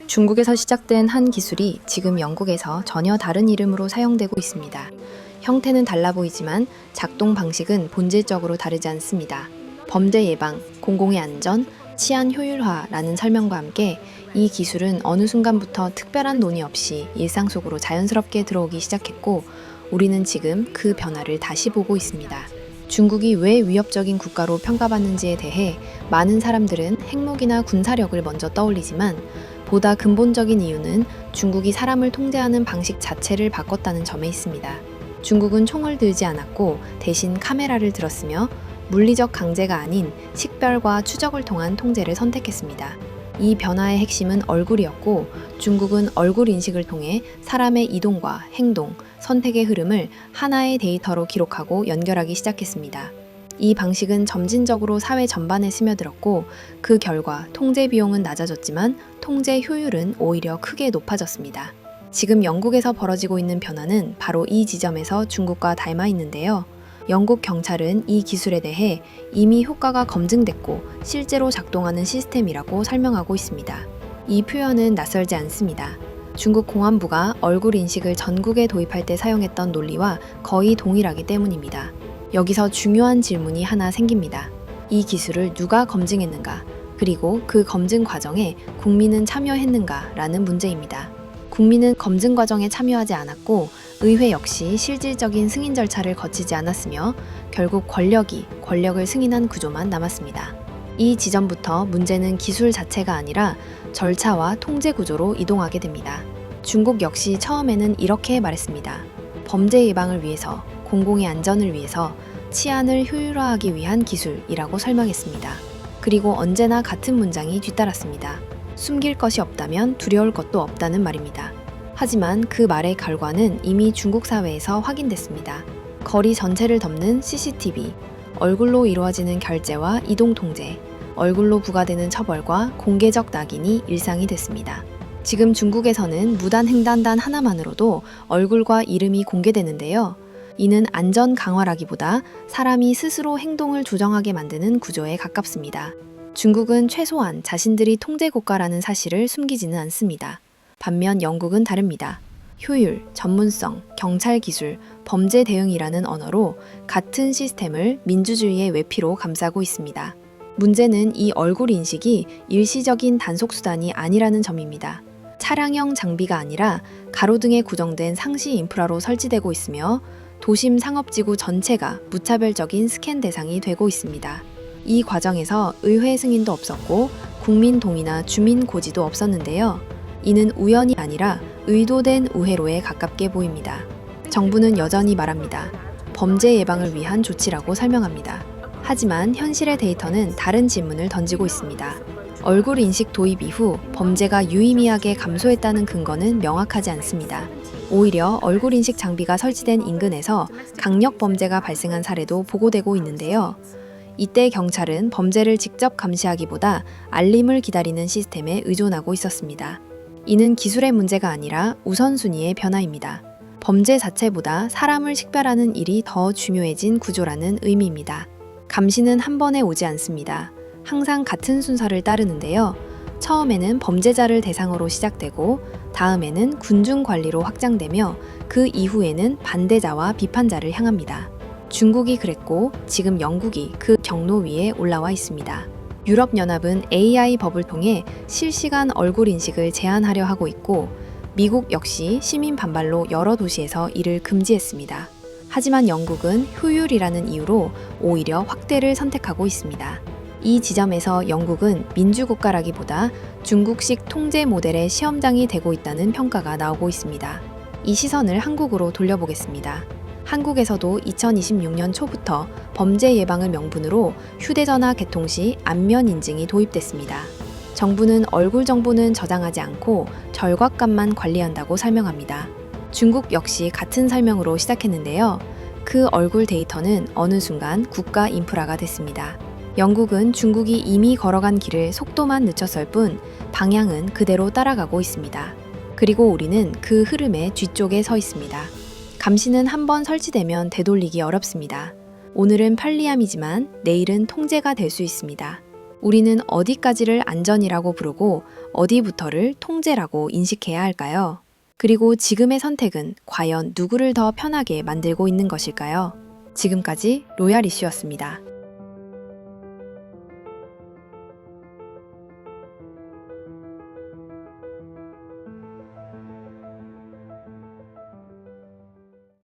중국에서 시작된 한 기술이 지금 영국에서 전혀 다른 이름으로 사용되고 있습니다. 형태는 달라 보이지만 작동 방식은 본질적으로 다르지 않습니다. 범죄 예방, 공공의 안전, 치안 효율화라는 설명과 함께 이 기술은 어느 순간부터 특별한 논의 없이 일상 속으로 자연스럽게 들어오기 시작했고, 우리는 지금 그 변화를 다시 보고 있습니다. 중국이 왜 위협적인 국가로 평가받는지에 대해 많은 사람들은 핵무기나 군사력을 먼저 떠올리지만, 보다 근본적인 이유는 중국이 사람을 통제하는 방식 자체를 바꿨다는 점에 있습니다. 중국은 총을 들지 않았고 대신 카메라를 들었으며 물리적 강제가 아닌 식별과 추적을 통한 통제를 선택했습니다. 이 변화의 핵심은 얼굴이었고, 중국은 얼굴 인식을 통해 사람의 이동과 행동, 선택의 흐름을 하나의 데이터로 기록하고 연결하기 시작했습니다. 이 방식은 점진적으로 사회 전반에 스며들었고, 그 결과 통제 비용은 낮아졌지만 통제 효율은 오히려 크게 높아졌습니다. 지금 영국에서 벌어지고 있는 변화는 바로 이 지점에서 중국과 닮아 있는데요. 영국 경찰은 이 기술에 대해 이미 효과가 검증됐고 실제로 작동하는 시스템이라고 설명하고 있습니다. 이 표현은 낯설지 않습니다. 중국 공안부가 얼굴 인식을 전국에 도입할 때 사용했던 논리와 거의 동일하기 때문입니다. 여기서 중요한 질문이 하나 생깁니다. 이 기술을 누가 검증했는가? 그리고 그 검증 과정에 국민은 참여했는가? 라는 문제입니다. 국민은 검증 과정에 참여하지 않았고, 의회 역시 실질적인 승인 절차를 거치지 않았으며 결국 권력이 권력을 승인한 구조만 남았습니다. 이 지점부터 문제는 기술 자체가 아니라 절차와 통제 구조로 이동하게 됩니다. 중국 역시 처음에는 이렇게 말했습니다. 범죄 예방을 위해서, 공공의 안전을 위해서, 치안을 효율화하기 위한 기술이라고 설명했습니다. 그리고 언제나 같은 문장이 뒤따랐습니다. 숨길 것이 없다면 두려울 것도 없다는 말입니다. 하지만 그 말의 결과는 이미 중국 사회에서 확인됐습니다. 거리 전체를 덮는 CCTV, 얼굴로 이루어지는 결제와 이동 통제, 얼굴로 부과되는 처벌과 공개적 낙인이 일상이 됐습니다. 지금 중국에서는 무단횡단단 하나만으로도 얼굴과 이름이 공개되는데요. 이는 안전 강화라기보다 사람이 스스로 행동을 조정하게 만드는 구조에 가깝습니다. 중국은 최소한 자신들이 통제 국가라는 사실을 숨기지는 않습니다. 반면 영국은 다릅니다. 효율, 전문성, 경찰 기술, 범죄 대응이라는 언어로 같은 시스템을 민주주의의 외피로 감싸고 있습니다. 문제는 이 얼굴 인식이 일시적인 단속 수단이 아니라는 점입니다. 차량형 장비가 아니라 가로등에 구정된 상시 인프라로 설치되고 있으며 도심 상업지구 전체가 무차별적인 스캔 대상이 되고 있습니다. 이 과정에서 의회 승인도 없었고 국민 동의나 주민 고지도 없었는데요. 이는 우연이 아니라 의도된 우회로에 가깝게 보입니다. 정부는 여전히 말합니다. 범죄 예방을 위한 조치라고 설명합니다. 하지만 현실의 데이터는 다른 질문을 던지고 있습니다. 얼굴 인식 도입 이후 범죄가 유의미하게 감소했다는 근거는 명확하지 않습니다. 오히려 얼굴 인식 장비가 설치된 인근에서 강력 범죄가 발생한 사례도 보고되고 있는데요. 이때 경찰은 범죄를 직접 감시하기보다 알림을 기다리는 시스템에 의존하고 있었습니다. 이는 기술의 문제가 아니라 우선순위의 변화입니다. 범죄 자체보다 사람을 식별하는 일이 더 중요해진 구조라는 의미입니다. 감시는 한 번에 오지 않습니다. 항상 같은 순서를 따르는데요. 처음에는 범죄자를 대상으로 시작되고 다음에는 군중 관리로 확장되며 그 이후에는 반대자와 비판자를 향합니다. 중국이 그랬고 지금 영국이 그 경로 위에 올라와 있습니다. 유럽연합은 AI 법을 통해 실시간 얼굴 인식을 제한하려 하고 있고, 미국 역시 시민 반발로 여러 도시에서 이를 금지했습니다. 하지만 영국은 효율이라는 이유로 오히려 확대를 선택하고 있습니다. 이 지점에서 영국은 민주국가라기보다 중국식 통제 모델의 시험장이 되고 있다는 평가가 나오고 있습니다. 이 시선을 한국으로 돌려보겠습니다. 한국에서도 2026년 초부터 범죄 예방을 명분으로 휴대전화 개통 시 안면 인증이 도입됐습니다. 정부는 얼굴 정보는 저장하지 않고 절곽감만 관리한다고 설명합니다. 중국 역시 같은 설명으로 시작했는데요. 그 얼굴 데이터는 어느 순간 국가 인프라가 됐습니다. 영국은 중국이 이미 걸어간 길을 속도만 늦췄을 뿐 방향은 그대로 따라가고 있습니다. 그리고 우리는 그 흐름의 뒤쪽에 서 있습니다. 감시는 한번 설치되면 되돌리기 어렵습니다. 오늘은 편리함이지만 내일은 통제가 될 수 있습니다. 우리는 어디까지를 안전이라고 부르고 어디부터를 통제라고 인식해야 할까요? 그리고 지금의 선택은 과연 누구를 더 편하게 만들고 있는 것일까요? 지금까지 로얄 이슈였습니다.